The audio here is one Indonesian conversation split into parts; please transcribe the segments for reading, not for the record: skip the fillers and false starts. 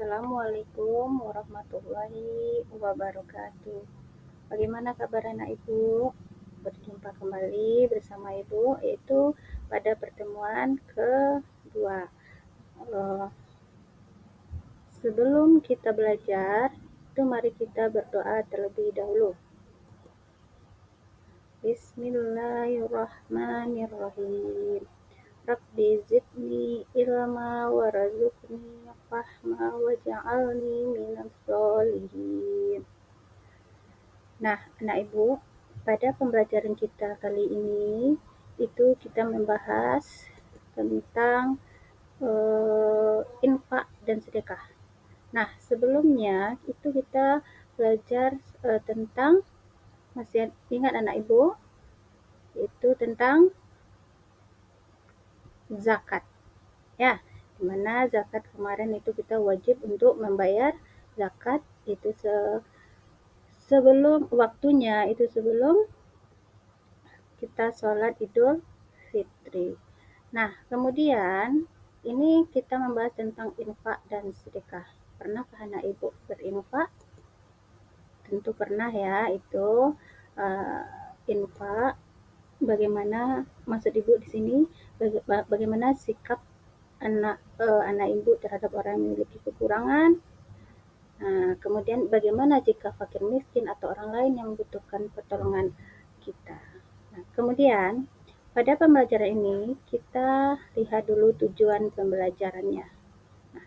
Assalamualaikum warahmatullahi wabarakatuh. Bagaimana kabar anak Ibu? Berjumpa kembali bersama Ibu yaitu pada pertemuan kedua. Sebelum kita belajar, itu mari kita berdoa terlebih dahulu. Bismillahirrahmanirrahim. Rabbi zidni ilma warzuqni fahma waj'alni minas sholihin. Nah, anak Ibu, pada pembelajaran kita kali ini itu kita membahas tentang infak dan sedekah. Nah, sebelumnya itu kita belajar tentang, masih ingat anak Ibu? Itu tentang zakat. Ya, dimana zakat kemarin itu kita wajib untuk membayar zakat itu sebelum waktunya, itu sebelum kita sholat Idul Fitri. Nah, kemudian ini kita membahas tentang infak dan sedekah. Pernahkah anak Ibu berinfak? Tentu pernah ya, itu infak. Bagaimana maksud Ibu di sini? Bagaimana sikap anak Ibu terhadap orang yang memiliki kekurangan? Kemudian bagaimana jika fakir miskin atau orang lain yang membutuhkan pertolongan kita? Nah, kemudian pada pembelajaran ini kita lihat dulu tujuan pembelajarannya. Nah,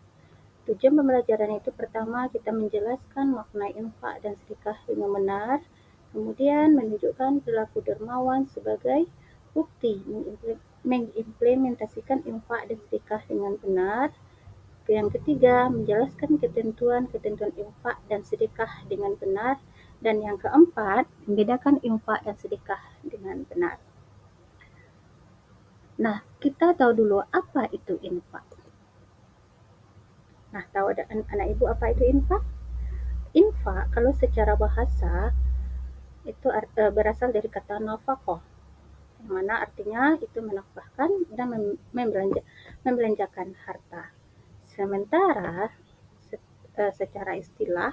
tujuan pembelajaran itu pertama kita menjelaskan makna infak dan sedekah dengan benar, kemudian menunjukkan perilaku dermawan sebagai bukti mengimplementasikan infak dan sedekah dengan benar. Yang ketiga, menjelaskan ketentuan-ketentuan infak dan sedekah dengan benar. Dan yang keempat, membedakan infak dan sedekah dengan benar. Nah, kita tahu dulu apa itu infak. Nah, tahu anak Ibu apa itu infak? Infak kalau secara bahasa itu berasal dari kata nafaqah, yang mana artinya itu menafkahkan dan membelanjakan harta. Sementara secara istilah,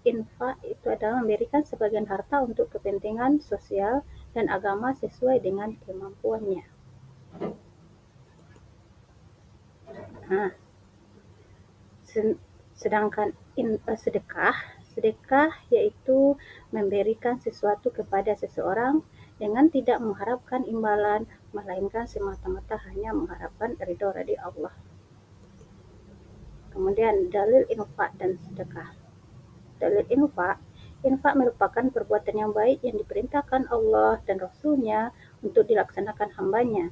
infak itu adalah memberikan sebagian harta untuk kepentingan sosial dan agama sesuai dengan kemampuannya. Nah, sedangkan sedekah yaitu memberikan sesuatu kepada seseorang dengan tidak mengharapkan imbalan, melainkan semata-mata hanya mengharapkan ridho dari Allah. Kemudian dalil infak dan sedekah. Dalil infak merupakan perbuatan yang baik yang diperintahkan Allah dan Rasul-Nya untuk dilaksanakan hambanya.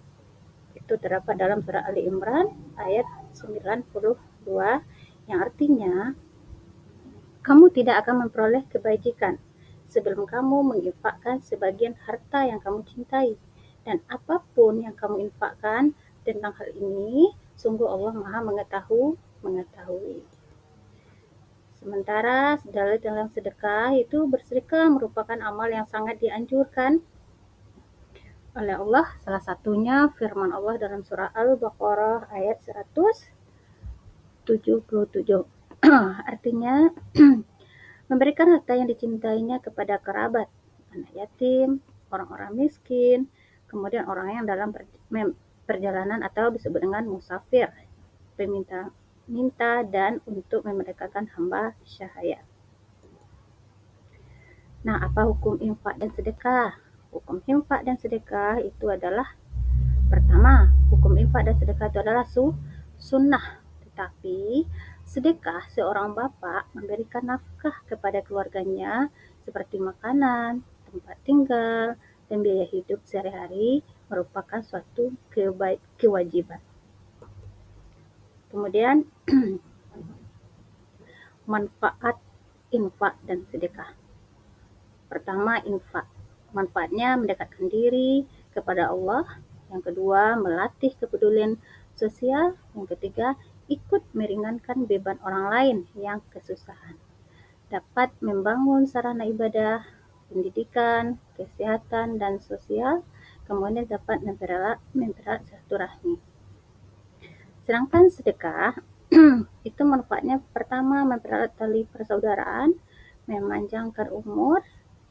Itu terdapat dalam surah Ali Imran ayat 92, yang artinya kamu tidak akan memperoleh kebajikan sebelum kamu menginfakkan sebagian harta yang kamu cintai, dan apapun yang kamu infakkan tentang hal ini, sungguh Allah Maha mengetahui. Sementara dalam sedekah itu bersedekah merupakan amal yang sangat dianjurkan oleh Allah. Salah satunya firman Allah dalam surah Al-Baqarah ayat 177. Artinya memberikan harta yang dicintainya kepada kerabat, anak yatim, orang-orang miskin, kemudian orang yang dalam perjalanan atau disebut dengan musafir, peminta dan untuk memerdekakan hamba syahaya. Nah, apa hukum infak dan sedekah? Hukum infak dan sedekah itu adalah, pertama, hukum infak dan sedekah itu adalah sunnah. Tetapi sedekah seorang bapak memberikan nafkah kepada keluarganya seperti makanan, tempat tinggal, dan biaya hidup sehari-hari merupakan suatu kewajiban. Kemudian manfaat infak dan sedekah. Pertama, infak. Manfaatnya mendekatkan diri kepada Allah. Yang kedua, melatih kepedulian sosial. Yang ketiga, ikut meringankan beban orang lain yang kesusahan. Dapat membangun sarana ibadah, pendidikan, kesehatan, dan sosial. Kemudian dapat mempererat silaturahmi. Sedangkan sedekah Itu manfaatnya pertama mempererat tali persaudaraan, memanjangkan umur,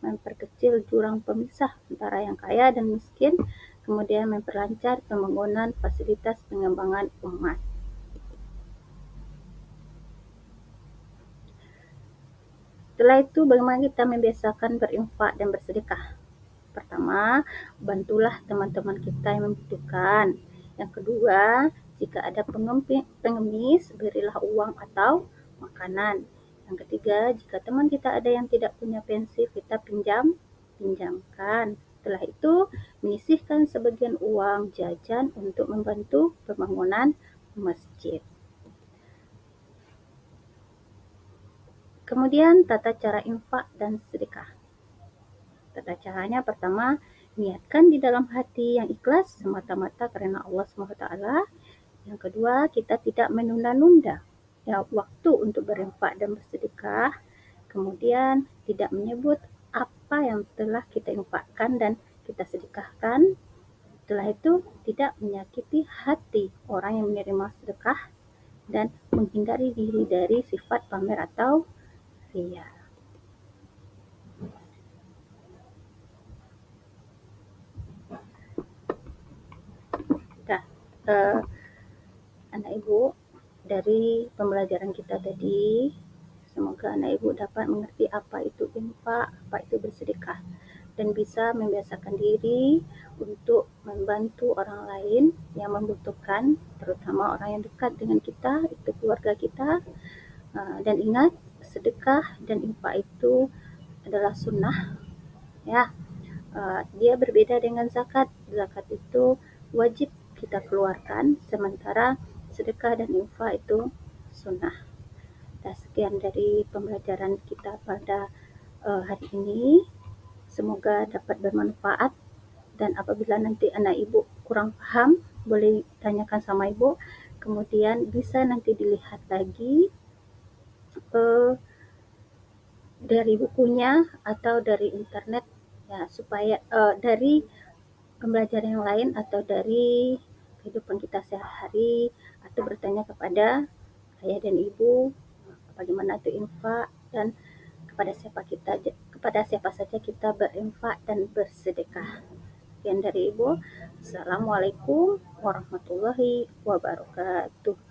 memperkecil jurang pemisah antara yang kaya dan miskin, kemudian memperlancar pembangunan fasilitas pengembangan umat. Setelah itu, bagaimana kita membiasakan berinfak dan bersedekah? Pertama, bantulah teman-teman kita yang membutuhkan. Yang kedua, jika ada pengemis, berilah uang atau makanan. Yang ketiga, jika teman kita ada yang tidak punya pensi, kita pinjamkan. Setelah itu, menyisihkan sebagian uang jajan untuk membantu pembangunan masjid. Kemudian, tata cara infak dan sedekah. Tata caranya pertama, niatkan di dalam hati yang ikhlas semata-mata karena Allah SWT. Yang kedua, kita tidak menunda-nunda ya, waktu untuk berinfak dan bersedekah. Kemudian, tidak menyebut apa yang telah kita infakkan dan kita sedekahkan. Setelah itu, tidak menyakiti hati orang yang menerima sedekah dan menghindari diri dari sifat pamer atau riya. Nah, anak ibu, dari pembelajaran kita tadi, semoga anak ibu dapat mengerti apa itu infak, apa itu bersedekah, dan bisa membiasakan diri untuk membantu orang lain yang membutuhkan, terutama orang yang dekat dengan kita, itu keluarga kita. Dan ingat, sedekah dan infak itu adalah sunnah, ya. Dia berbeda dengan zakat. Zakat itu wajib kita keluarkan, sementara sedekah dan infak itu sunnah. Dan sekian dari pembelajaran kita pada hari ini. Semoga dapat bermanfaat, dan apabila nanti anak ibu kurang paham, boleh tanyakan sama ibu. Kemudian bisa nanti dilihat lagi dari bukunya atau dari internet, ya, supaya dari pembelajaran yang lain atau dari kehidupan kita sehari-hari, atau bertanya kepada ayah dan ibu bagaimana itu infak dan kepada siapa saja kita berinfak dan bersedekah. Sekian dari ibu. Assalamualaikum warahmatullahi wabarakatuh.